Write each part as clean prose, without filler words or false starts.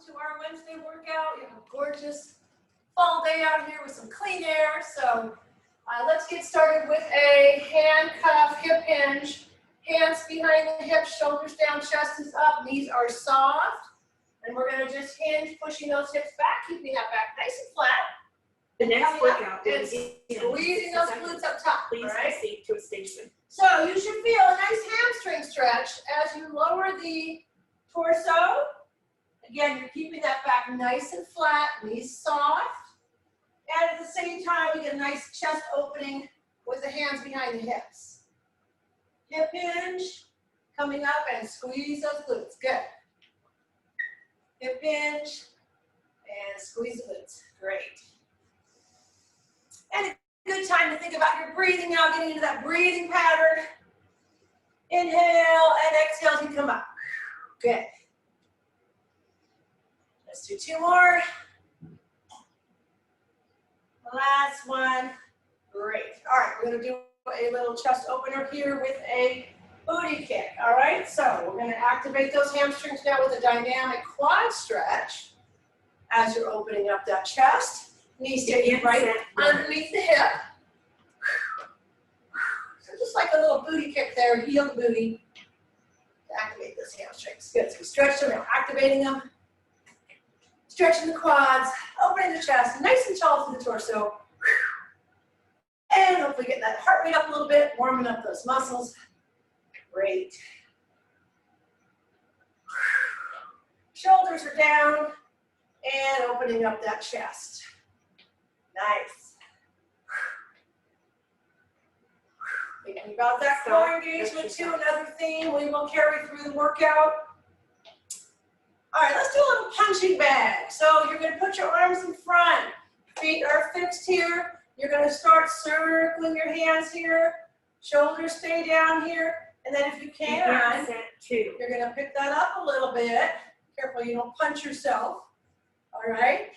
to our Wednesday workout. We have a gorgeous fall day out here with some clean air. So let's get started with a handcuff hip hinge. Hands behind the hips, shoulders down, chest is up, knees are soft. And we're going to just hinge, pushing those hips back, keeping that back nice and flat. The next workout is squeezing those glutes up top. Please proceed to a station. So you should feel a nice hamstring stretch as you lower the torso. Again, you're keeping that back nice and flat, knees soft. And at the same time, we get a nice chest opening with the hands behind the hips. Hip hinge, coming up and squeeze those glutes. Good. Hip hinge and squeeze the glutes. Great. And a good time to think about your breathing now, getting into that breathing pattern. Inhale and exhale as you come up. Good. Let's do two more. Last one. Great. All right, we're going to do a little chest opener here with a booty kick. All right, so we're going to activate those hamstrings now with a dynamic quad stretch as you're opening up that chest. Knees taking right underneath the hip. So just like a little booty kick there, heel the booty to activate those hamstrings. Good, so we stretch them now, activating them. Stretching the quads, opening the chest, nice and tall through the torso. And hopefully getting that heart rate up a little bit, warming up those muscles. Great. Shoulders are down and opening up that chest. Nice. Thinking about that core engagement too, another theme we will carry through the workout. All right, let's do a little punching bag. So you're going to put your arms in front, feet are fixed here. You're going to start circling your hands here, shoulders stay down here, and then if you can, you're going to pick that up a little bit. Careful you don't punch yourself. All right.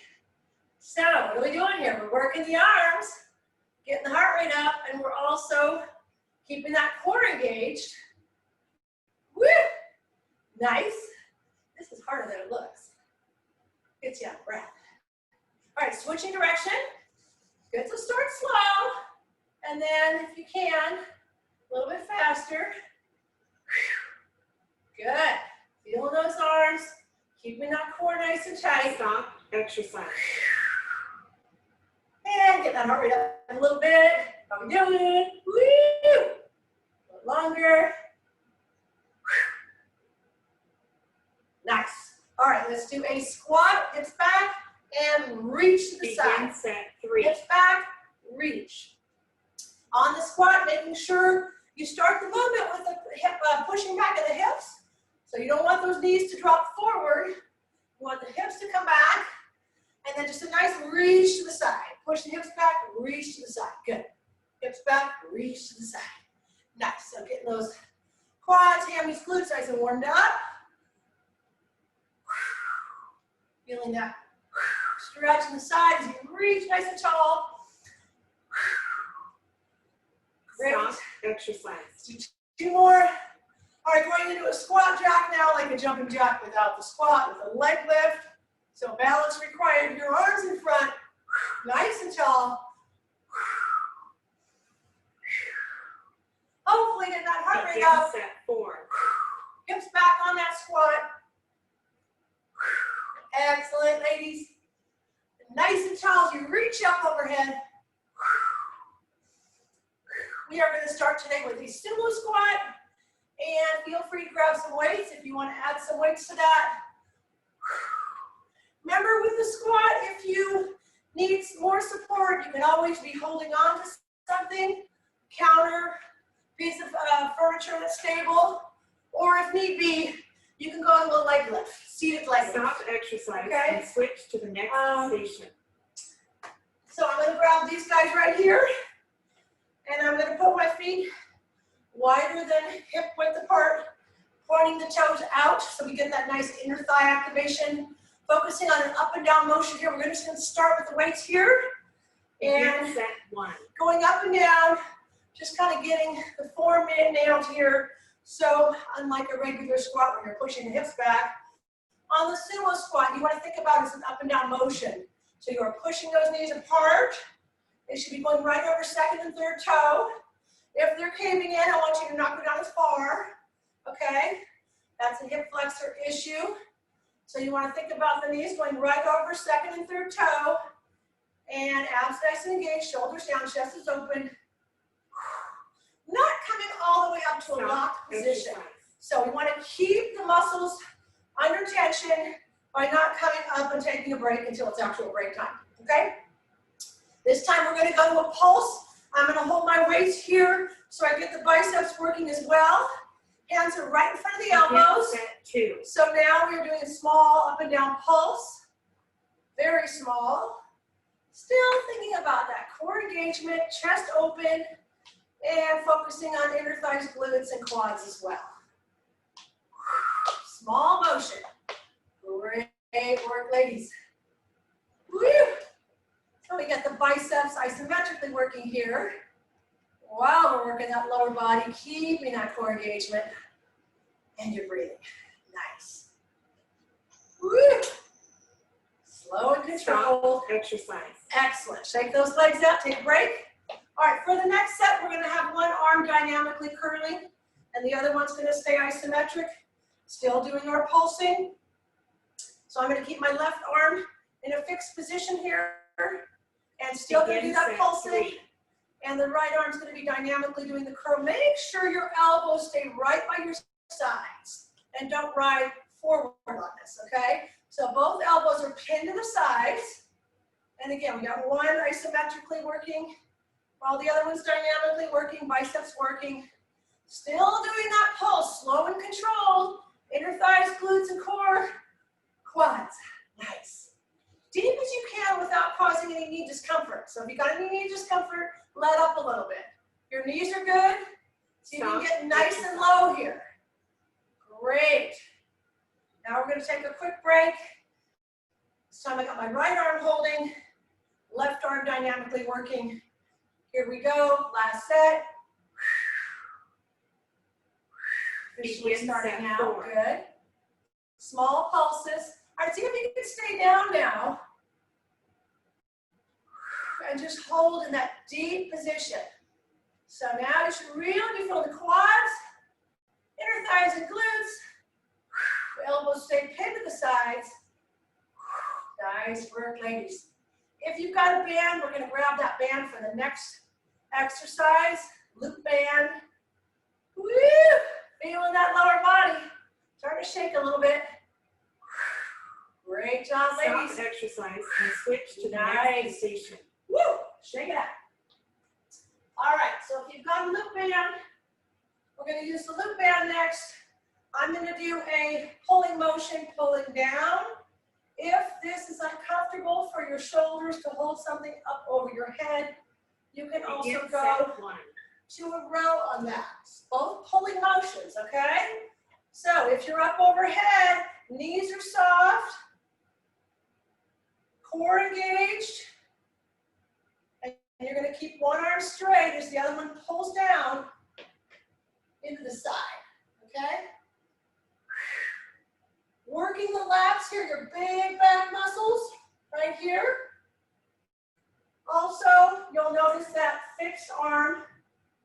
So what are we doing here? We're working the arms, getting the heart rate up, and we're also keeping that core engaged. Woo! Nice. This is harder than it looks. Gets you out of breath. All right, switching direction. Good, so start slow. And then if you can, a little bit faster. Good. Feeling those arms. Keeping that core nice and tight. Stop exercise. And get that heart rate up a little bit. How we doing? Woo! A little longer. Nice. All right, let's do a squat, hips back, and reach to the side. Set 3. Hips back, reach. On the squat, making sure you start the movement with the hip, pushing back of the hips. So you don't want those knees to drop forward. You want the hips to come back. And then just a nice reach to the side. Push the hips back, reach to the side. Good. Hips back, reach to the side. Nice. So getting those quads, hammies, glutes nice and warmed up. Feeling that stretch in the sides as you reach nice and tall. Great. Stop exercise. Do two more. All right, going into a squat jack now, like a jumping jack without the squat, with a leg lift. So balance required. Your arms in front, nice and tall. Hopefully get that heart rate up. Set 4. Hips back on that squat. Excellent, ladies. Nice and tall as you reach up overhead. We are going to start today with a sumo squat. And feel free to grab some weights if you want to add some weights to that. Remember with the squat, if you need more support, you can always be holding on to something, counter, piece of furniture that's stable, or if need be, you can go to a leg lift, seated leg lift. Stop exercise Okay. and switch to the next station. So I'm going to grab these guys right here, and I'm going to put my feet wider than hip width apart, pointing the toes out so we get that nice inner thigh activation. Focusing on an up and down motion here. We're just going to start with the weights here. And set 1. Going up and down, just kind of getting the form nailed here. So unlike a regular squat when you're pushing the hips back, On the sumo squat, you want to think about it as an up and down motion. So you are pushing those knees apart. They should be going right over second and third toe. If they're caving in, I want you to not go down as far. Okay? That's a hip flexor issue. So you want to think about the knees going right over second and third toe. And abs nice and engaged, shoulders down, chest is open. Not coming all the way up to a locked position. So we want to keep the muscles under tension by not coming up and taking a break until it's actual break time. Okay? This time we're going to go to a pulse. I'm going to hold my weights here so I get the biceps working as well. Hands are right in front of the elbows. So now we're doing a small up and down pulse. Very small. Still thinking about that core engagement, chest open, and focusing on inner thighs, glutes, and quads as well. Small motion. Great work, ladies. Woo! So we get the biceps isometrically working here while we're working that lower body, keeping that core engagement, and you're breathing. Nice. Woo! Slow and controlled. Exercise. Excellent. Shake those legs out, take a break. All right, for the next set, we're going to have one arm dynamically curling, and the other one's going to stay isometric. Still doing our pulsing. So I'm going to keep my left arm in a fixed position here, and still going to do that pulsing. And the right arm's going to be dynamically doing the curl. Make sure your elbows stay right by your sides, and don't ride forward on this, okay? So both elbows are pinned to the sides. And again, we got one isometrically working, while the other one's dynamically working, biceps working. Still doing that pulse, slow and controlled. Inner thighs, glutes, and core. Quads. Nice. Deep as you can without causing any knee discomfort. So if you got any knee discomfort, let up a little bit. Your knees are good. So you can get nice and low here. Great. Now we're going to take a quick break. This time I got my right arm holding, left arm dynamically working. Here we go, last set. Officially starting now, good. Small pulses. All right, see if you can stay down now. And just hold in that deep position. So now you should really be feeling the quads, inner thighs and glutes. Elbows stay pinned to the sides. Nice work, ladies. If you've got a band, we're going to grab that band for the next exercise. Loop band. Woo! Feeling that lower body. Start to shake a little bit. Great job, ladies. Stop exercise and switch to the next station. Woo! Shake it out. All right, so if you've got a loop band, we're going to use the loop band next. I'm going to do a pulling motion, pulling down. If this is uncomfortable for your shoulders to hold something up over your head, you can also go to a row on that. Both pulling motions, okay? So if you're up overhead, knees are soft, core engaged, and you're going to keep one arm straight as the other one pulls down into the side, okay? Working the lats here, your big back muscles right here. Also, you'll notice that fixed arm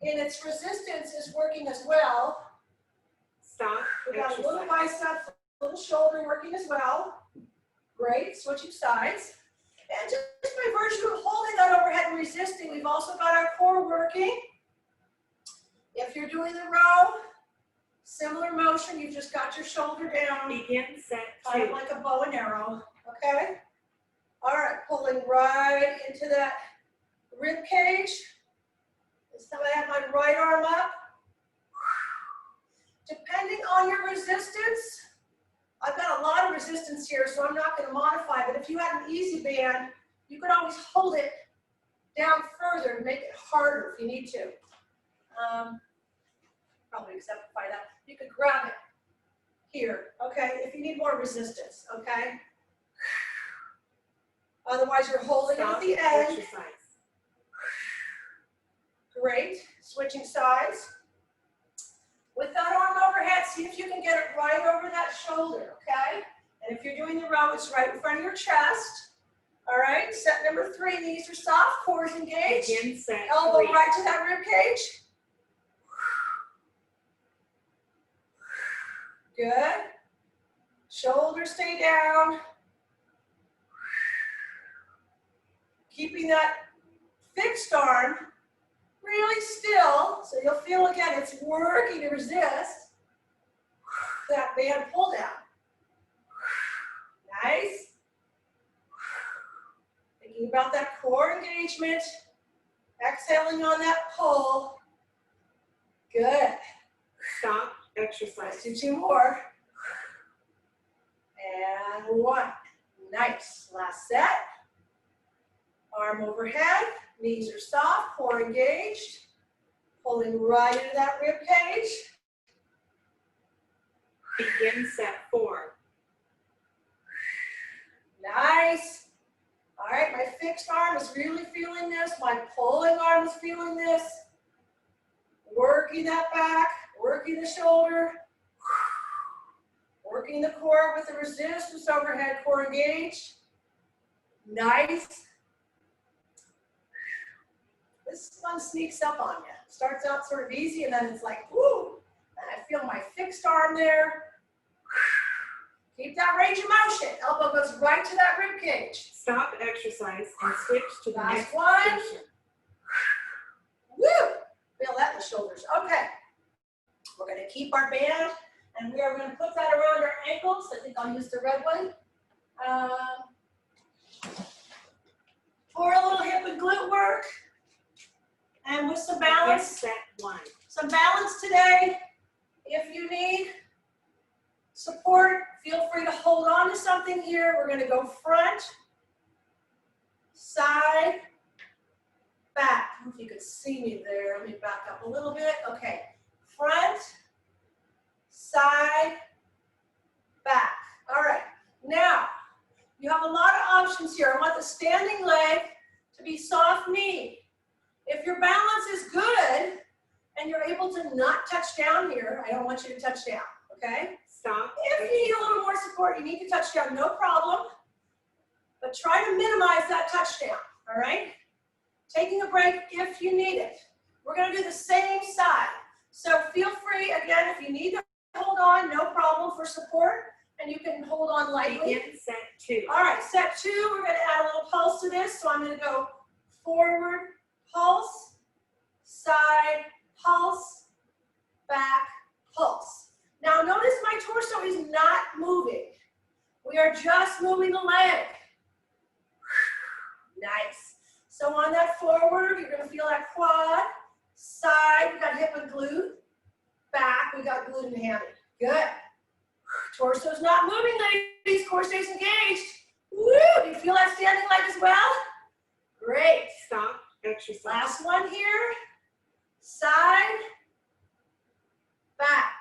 in its resistance is working as well. Stop. We got a little bicep, a little shoulder working as well. Great, switching sides. And just by virtue of holding that overhead and resisting, we've also got our core working. If you're doing the row, similar motion, you've just got your shoulder down. Begin set kind of like a bow and arrow, okay? All right, pulling right into that rib cage. This time I have my right arm up. Depending on your resistance, I've got a lot of resistance here, so I'm not going to modify, but if you had an easy band, you could always hold it down further and make it harder if you need to. Probably exemplify that. You could grab it here, okay, if you need more resistance, okay? Otherwise, you're holding it at the end. Exercise. Great. Switching sides. With that arm overhead, see if you can get it right over that shoulder, okay? And And if you're doing the row, it's right in front of your chest. All right, set number 3, knees are soft, core is engaged. Begin set Elbow 3. right to that rib cage. Good. Shoulders stay down. Keeping that fixed arm really still, so you'll feel again it's working to resist that band pull down. Nice. Thinking about that core engagement, exhaling on that pull. Good. Stop, exercise. Let's do 2 more. And 1. Nice. Last set. Arm overhead, knees are soft, core engaged. Pulling right into that rib cage. Begin set 4. Nice. All right, my fixed arm is really feeling this. My pulling arm is feeling this. Working that back, working the shoulder. Working the core with the resistance overhead, core engaged. Nice. This one sneaks up on you. Starts out sort of easy and then it's like, whoo. And I feel my fixed arm there. Keep that range of motion. Elbow goes right to that rib cage. Stop, exercise, and switch to the Last next one. station. Woo! Feel that in the shoulders. Okay. We're going to keep our band and we are going to put that around our ankles. I think I'll use the red one. For a little hip and glute work. And with some Begin balance. set 1. Some balance today. If you need support, feel free to hold on to something here. We're going to go front, side, back. I don't know if you could see me there. Let me back up a little bit. Okay. Front, side, back. All right. Now, you have a lot of options here. I want the standing leg to be soft knee. If your balance is good and you're able to not touch down here, I don't want you to touch down, okay? Stop. If you need a little more support, you need to touch down, no problem. But try to minimize that touchdown, all right? Taking a break if you need it. We're gonna do the same side. So feel free, again, if you need to hold on, no problem for support, and you can hold on lightly. Begin set 2. All right, set 2, we're gonna add a little pulse to this. So I'm gonna go forward, pulse, side, pulse, back, pulse. Now notice my torso is not moving. We are just moving the leg. Nice. So on that forward, you're gonna feel that quad. Side, we got hip and glute. Back, we got glute and hammy. Good. Torso's not moving, ladies. Core stays engaged. Woo! Do you feel that standing leg as well? Great. Stop, exercise. Last one here. Side, back.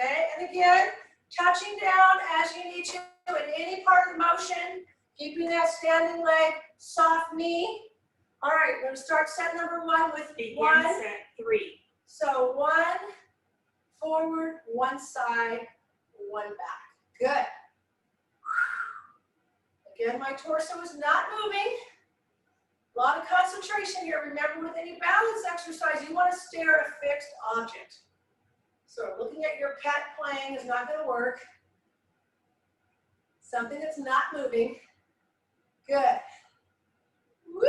Okay, and again, touching down as you need to in any part of the motion, keeping that standing leg, soft knee. All right, we're gonna start set number 1 with Begin 1. set 3. So 1 forward, 1 side, 1 back. Good. Again, my torso is not moving. A lot of concentration here. Remember, with any balance exercise, you want to stare at a fixed object. So looking at your pet playing is not going to work. Something that's not moving. Good. Woo!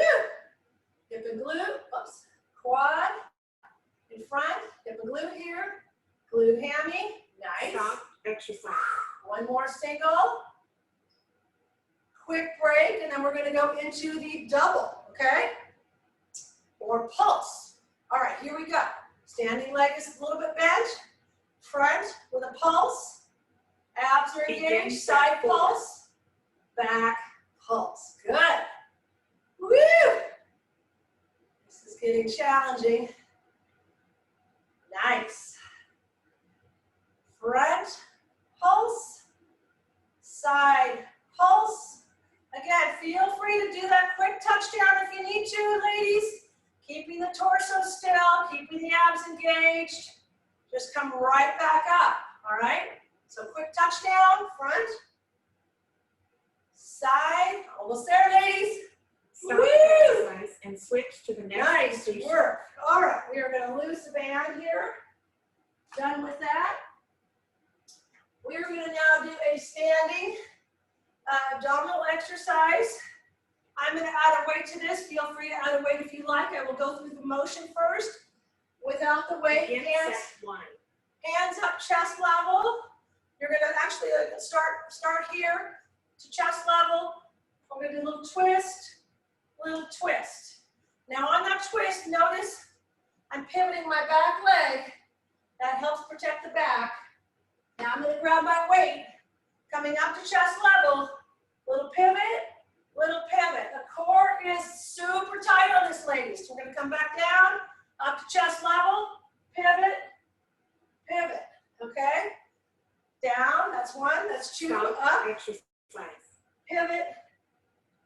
Hip and glute. Oops. Quad. In front. Hip and glute here. Glute hammy. Nice. Stop, exercise. One more single. Quick break, and then we're going to go into the double, okay? Or pulse. All right, here we go. Standing leg is a little bit bent. Front with a pulse. Abs are engaged. Side pulse. Back pulse. Good. Woo! This is getting challenging. Nice. Front pulse. Side pulse. Again, feel free to do that quick touchdown if you need to, ladies. Keeping the torso still, keeping the abs engaged. Just come right back up, all right? So quick touchdown, front, side, almost there, ladies. Stop Woo! the exercise and switch to the next Nice position. work. All right, we are gonna loose the band here. Done with that. We're gonna now do a standing abdominal exercise. I'm gonna add a weight to this. Feel free to add a weight if you like. I will go through the motion first. Without the weight, Begin hands set 1. up, chest level. You're gonna actually start here to chest level. We're gonna do a little twist, little twist. Now on that twist, notice I'm pivoting my back leg. That helps protect the back. Now I'm gonna grab my weight, coming up to chest level, little pivot, little pivot. The core is super tight on this, ladies. So we're gonna come back down, up to chest level, pivot, pivot, okay? Down, that's 1, that's 2, Stop up, exercise. pivot,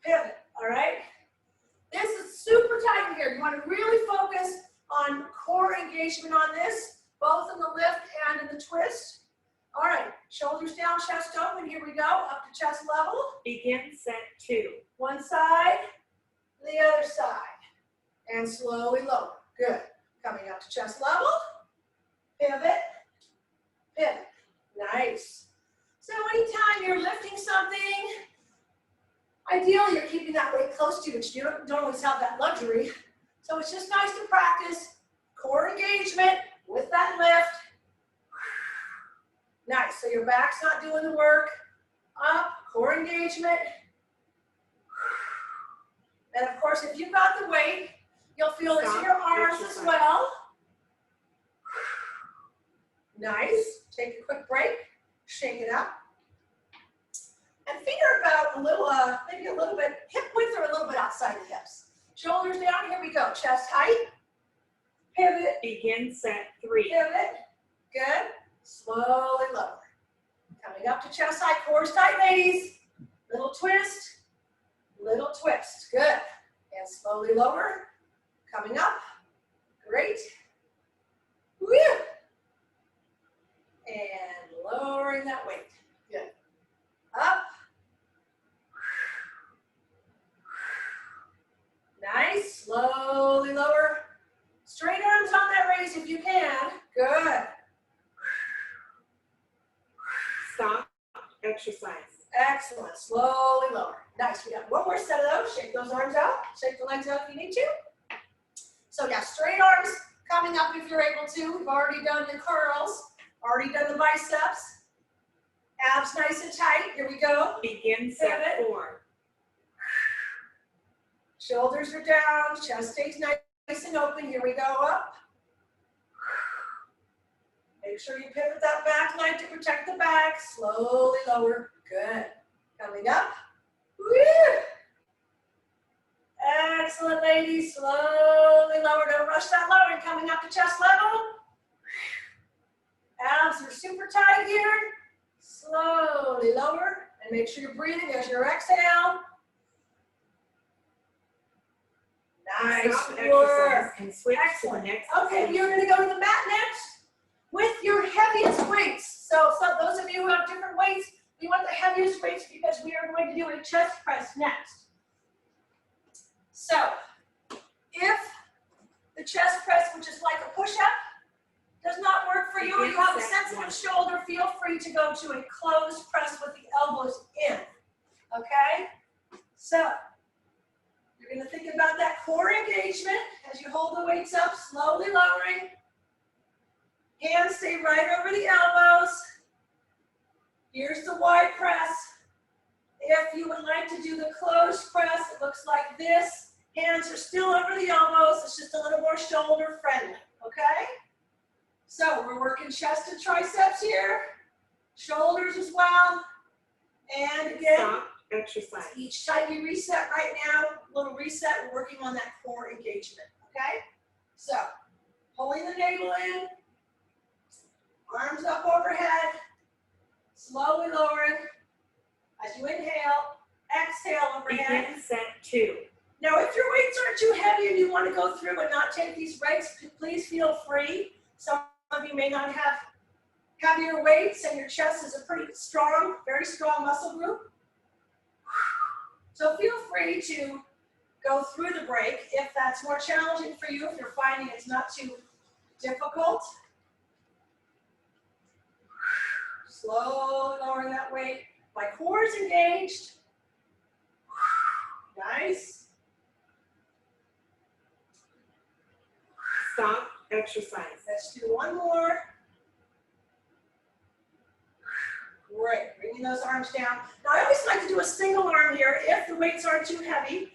pivot, all right? This is super tight in here. You want to really focus on core engagement on this, both in the lift and in the twist. All right, shoulders down, chest open. Here we go, up to chest level. Begin set 2. One side, the other side. And slowly lower. Good. Coming up to chest level. Pivot, pivot. Nice. So anytime you're lifting something, ideally you're keeping that weight close to you, but you don't always have that luxury. So it's just nice to practice core engagement with that lift. Nice, so your back's not doing the work. Up, core engagement. And of course, if you've got the weight, you'll feel this in your arms as well. Nice, take a quick break, shake it up. And feet are about a little, maybe a little bit, hip width or a little bit outside the hips. Shoulders down, here we go, chest height. Pivot, Begin set 3. pivot, good. Slowly lower. Coming up to chest height, core's tight, ladies. Little twist, good. And slowly lower, coming up, great. Woo! And lowering that weight, good. Up. Nice, slowly lower. Straight arms on that raise if you can, good. Stop exercise. Excellent, slowly lower. Nice, we got one more set of those. Shake those arms out, shake the legs out if you need to. So yeah, straight arms coming up if you're able to. We've already done the curls, already done the biceps. Abs nice and tight, here we go. Begin set Pivot. 4. Shoulders are down, chest stays nice and open, here we go, up. Make sure you pivot that back leg to protect the back, slowly lower, good. Coming up, woo! Excellent, ladies, slowly lower, don't rush that lowering, coming up to chest level. Abs are super tight here, slowly lower, and make sure you're breathing as your exhale. Nice Stop work. exercise and switch Excellent. to the next Okay, position. you're going to go to the mat next with your heaviest weights. So those of you who have different weights, we want the heaviest weights because we are going to do a chest press next. So if the chest press, which is like a push-up, does not work for you, or you have a sensitive shoulder, feel free to go to a closed press with the elbows in, okay? So you're gonna think about that core engagement as you hold the weights up, slowly lowering. Hands stay right over the elbows. Here's the wide press. If you would like to do the closed press, it looks like this. Hands are still over the elbows. It's just a little more shoulder friendly, okay? So we're working chest and triceps here, shoulders as well. And again, Stop exercise. each time you reset right now, little reset, we're working on that core engagement, okay? So, pulling the navel in, arms up overhead, slowly lowering. As you inhale, exhale overhead. Begin set 2. Now, if your weights aren't too heavy and you want to go through and not take these breaks, please feel free. Some of you may not have heavier weights and your chest is a pretty strong, very strong muscle group. So feel free to go through the break if that's more challenging for you, if you're finding it's not too difficult. Slowly lowering that weight. My core is engaged. Nice. Stop, exercise. Let's do one more. Great, bringing those arms down. Now I always like to do a single arm here if the weights aren't too heavy,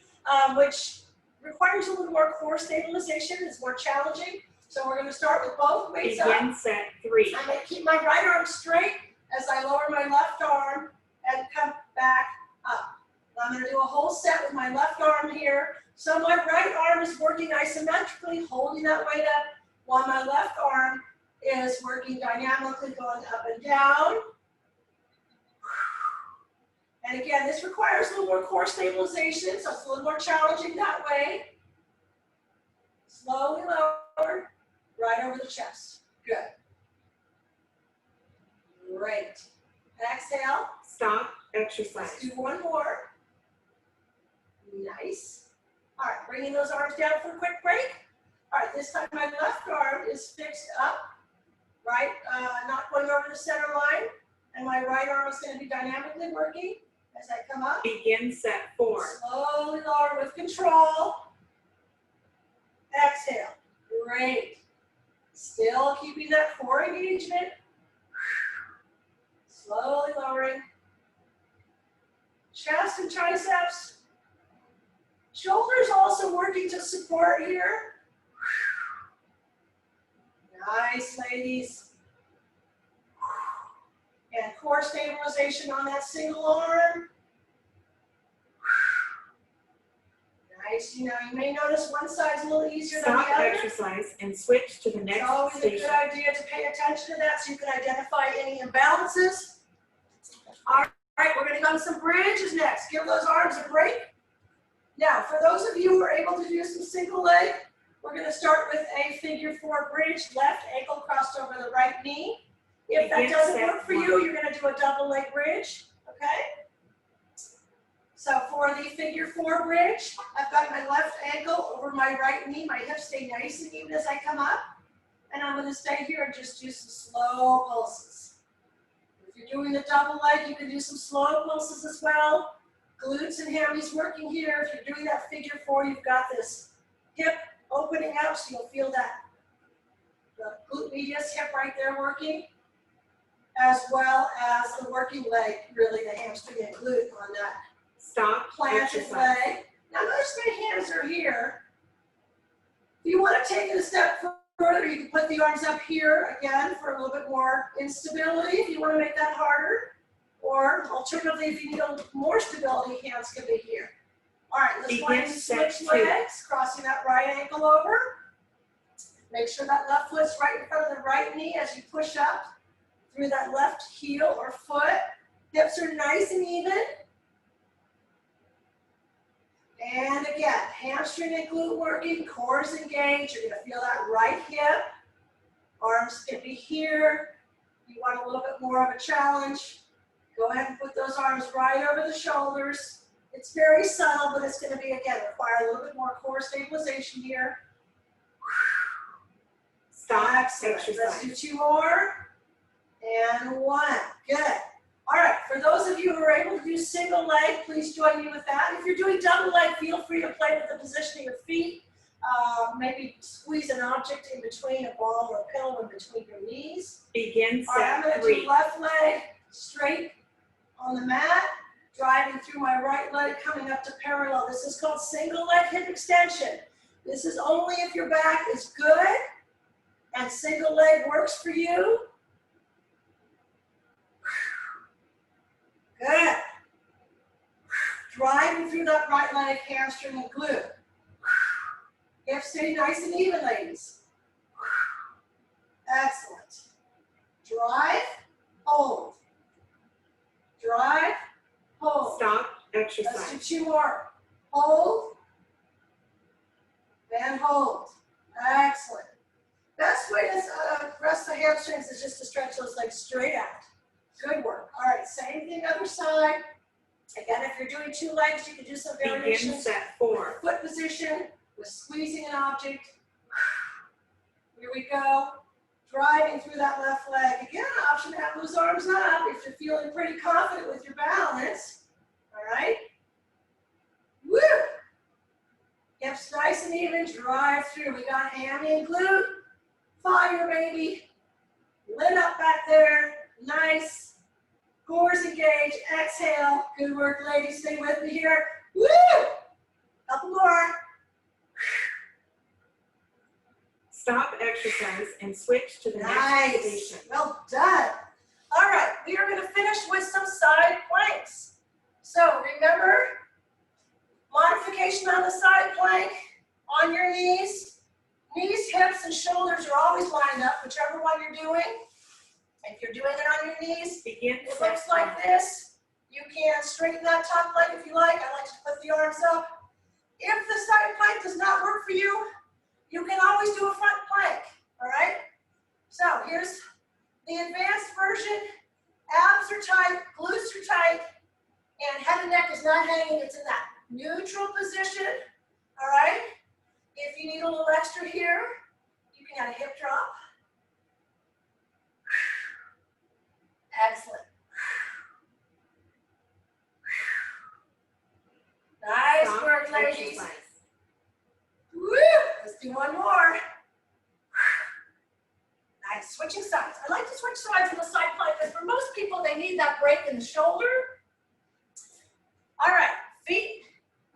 which requires a little more core stabilization, it's more challenging. So we're gonna start with both weights up. Begin set 3. I'm gonna keep my right arm straight as I lower my left arm and come back up. I'm gonna do a whole set with my left arm here. So my right arm is working isometrically, holding that weight up, while my left arm is working dynamically, going up and down. And again, this requires a little more core stabilization, so it's a little more challenging that way. Slowly lower, right over the chest. Good. Great. Exhale. Stop, exercise. Let's do one more. Nice. All right, bringing those arms down for a quick break. All right, this time my left arm is fixed up, right? Not going over the center line. And my right arm is going to be dynamically working as I come up. Begin set 4. Slowly lower with control. Exhale. Great. Still keeping that core engagement. Slowly lowering. Chest and triceps. Shoulders also working to support here. Nice, ladies. And core stabilization on that single arm. Nice. You know, you may notice one side's a little easier than the Stop, other. exercise, and switch to the It's next always a station. good idea to pay attention to that so you can identify any imbalances. All right, we're going to go to some bridges next. Give those arms a break. Now, for those of you who are able to do some single leg, we're going to start with a figure 4 bridge, left ankle crossed over the right knee. If that doesn't work for you, you're going to do a double leg bridge, okay? So for the figure 4 bridge, I've got my left ankle over my right knee. My hips stay nice and even as I come up. And I'm going to stay here and just do some slow pulses. If you're doing the double leg, you can do some slow pulses as well. Glutes and hammies working here. If you're doing that figure 4, you've got this hip opening up, so you'll feel that the glute medius hip right there working, as well as the working leg, really the hamstring and glute on that Stop, planted exercise. leg. Now notice my hands are here. If you want to take it a step further, you can put the arms up here again for a little bit more instability if you want to make that harder. Or alternatively, if you need a little more stability, hands can be here. All right, let's go ahead and switch legs, crossing that right ankle over. Make sure that left foot's right in front of the right knee as you push up through that left heel or foot. Hips are nice and even. And again, hamstring and glute working, core is engaged. You're going to feel that right hip. Arms can be here. You want a little bit more of a challenge. Go ahead and put those arms right over the shoulders. It's very subtle, but it's going to be, again, require a little bit more core stabilization here. Stop, excellent. exercise. Let's do 2 more. And 1. Good. All right, for those of you who are able to do single leg, please join me with that. If you're doing double leg, feel free to play with the position of your feet. Maybe squeeze an object in between, a ball or a pillow in between your knees. Begin All right, I'm set going to 3. do left leg straight on the mat, driving through my right leg, coming up to parallel. This is called single leg hip extension. This is only if your back is good and single leg works for you. Good. Driving through that right leg, hamstring and glute. Hips stay nice and even, ladies. Excellent. Drive, hold. Drive, hold. Stop, Let's exercise. do 2 more. Hold, and hold. Excellent. Best way to rest the hamstrings is just to stretch those legs straight out. Good work. All right, same thing, other side. Again, if you're doing 2 legs, you can do some Begin variations. set 4. Foot position with squeezing an object. Here we go. Driving through that left leg. Again, option to have those arms up if you're feeling pretty confident with your balance. All right. Woo! Hips nice and even. Drive through. We got hammy and glute. Fire, baby. Lit up back there. Nice. Cores engage. Exhale. Good work, ladies. Stay with me here. Woo! Couple more. Stop exercise and switch to the next Nice. position. Well done. All right, we are going to finish with some side planks. So remember, modification on the side plank, on your knees. Knees, hips, and shoulders are always lined up, whichever one you're doing. If you're doing it on your knees, Begin it set looks like 1. this. You can straighten that top leg if you like. I like to put the arms up. If the side plank does not work for you, you can always do a front plank, all right? So here's the advanced version. Abs are tight, glutes are tight, and head and neck is not hanging. It's in that neutral position, all right? If you need a little extra here, you can add a hip drop. Excellent. Nice Stop work, ladies. exercise. Woo! Let's do one more. Nice. Switching sides. I like to switch sides on the side plank because for most people, they need that break in the shoulder. All right. Feet,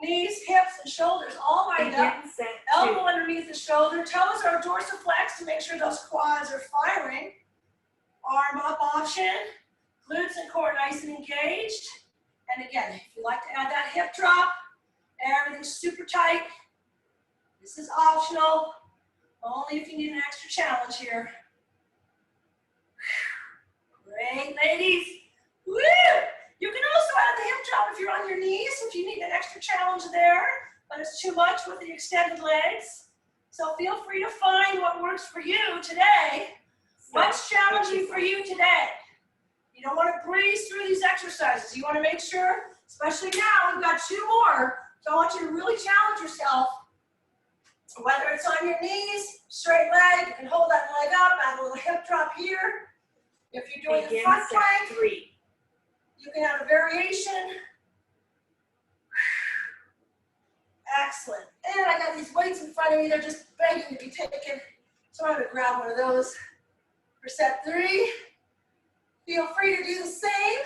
knees, hips, and shoulders all lined up. Begin set 2. Elbow underneath the shoulder. Toes are dorsiflex to make sure those quads are firing. Arm up option. Glutes and core nice and engaged. And again, if you like to add that hip drop, everything's super tight. This is optional, only if you need an extra challenge here. Great, ladies. Woo! You can also add the hip drop if you're on your knees, if you need an extra challenge there, but it's too much with the extended legs. So feel free to find what works for you today. What's challenging for you today? You don't want to breeze through these exercises. You want to make sure, especially now, we've got 2 more, so I want you to really challenge yourself. Whether it's on your knees, straight leg, you can hold that leg up, add a little hip drop here. If you're doing the Begin front set plank, 3. you can have a variation. Excellent. And I got these weights in front of me, they're just begging to be taken. So I'm going to grab one of those for set 3. Feel free to do the same.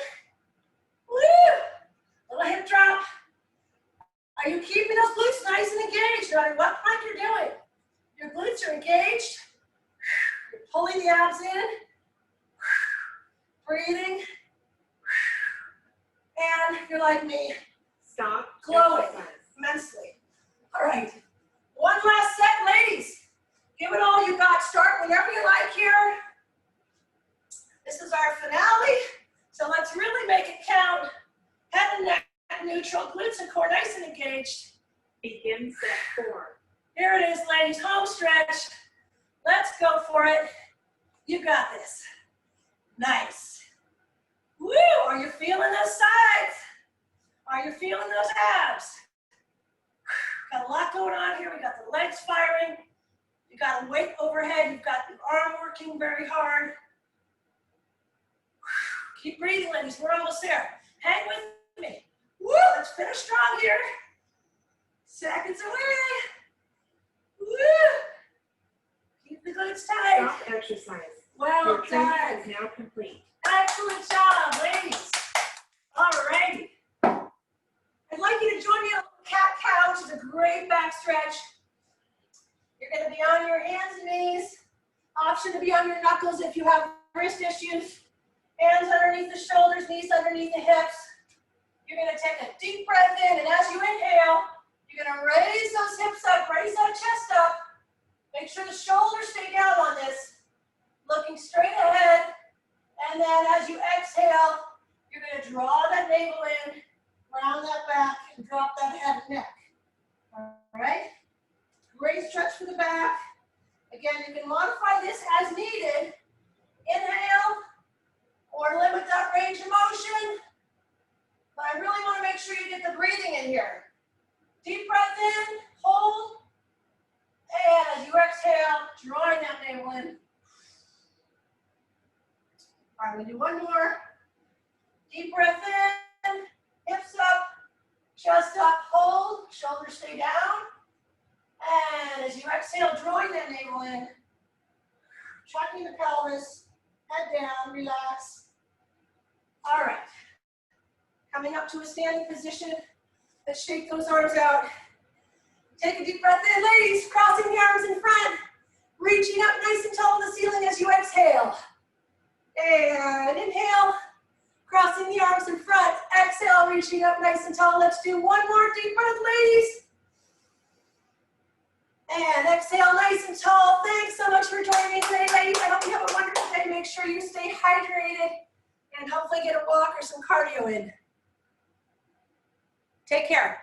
Woo! Little hip drop. Are you keeping those glutes nice and engaged no matter what plank you're doing? Your glutes are engaged. You're pulling the abs in. Breathing. And you're like me, Stop glowing exercise. immensely. All right. One last set, ladies. Give it all you got. Start whenever you like here. This is our finale. So let's really make it count. Head and neck neutral, glutes and core nice and engaged. Begin set 4. Here it is, ladies. Home stretch. Let's go for it. You got this. Nice. Woo! Are you feeling those sides? Are you feeling those abs? Got a lot going on here. We got the legs firing. You got a weight overhead. You've got the arm working very hard. Keep breathing, ladies. We're almost there. Hang with me. Woo! Let's finish strong here. Seconds away. Woo! Keep the glutes tight. Stop exercise. Well Your training done. is now complete. Excellent job, ladies. All righty. I'd like you to join me on cat-cow, which is a great back stretch. You're going to be on your hands and knees. Option to be on your knuckles if you have wrist issues. Hands underneath the shoulders, knees underneath the hips. You're going to take a deep breath in, and as you inhale, you're going to raise those hips up, raise that chest up. Make sure the shoulders stay down on this, looking straight ahead. And then as you exhale, you're going to draw that navel in, round that back, and drop that head and neck. All right? Great stretch for the back. Again, you can modify this as needed. Inhale, or limit that range of motion. But I really want to breathing in here. Deep breath in, hold, and as you exhale, drawing that navel in. All right, we'll do one more. Deep breath in, hips up, chest up, hold, shoulders stay down. And as you exhale, drawing that navel in, tracking the pelvis, head down, relax. All right. Coming up to a standing position. Let's shake those arms out. Take a deep breath in, ladies, crossing the arms in front, reaching up nice and tall to the ceiling as you exhale. And inhale, crossing the arms in front. Exhale, reaching up nice and tall. Let's do one more deep breath, ladies. And exhale, nice and tall. Thanks so much for joining me today, ladies. I hope you have a wonderful day. Make sure you stay hydrated and hopefully get a walk or some cardio in. Take care.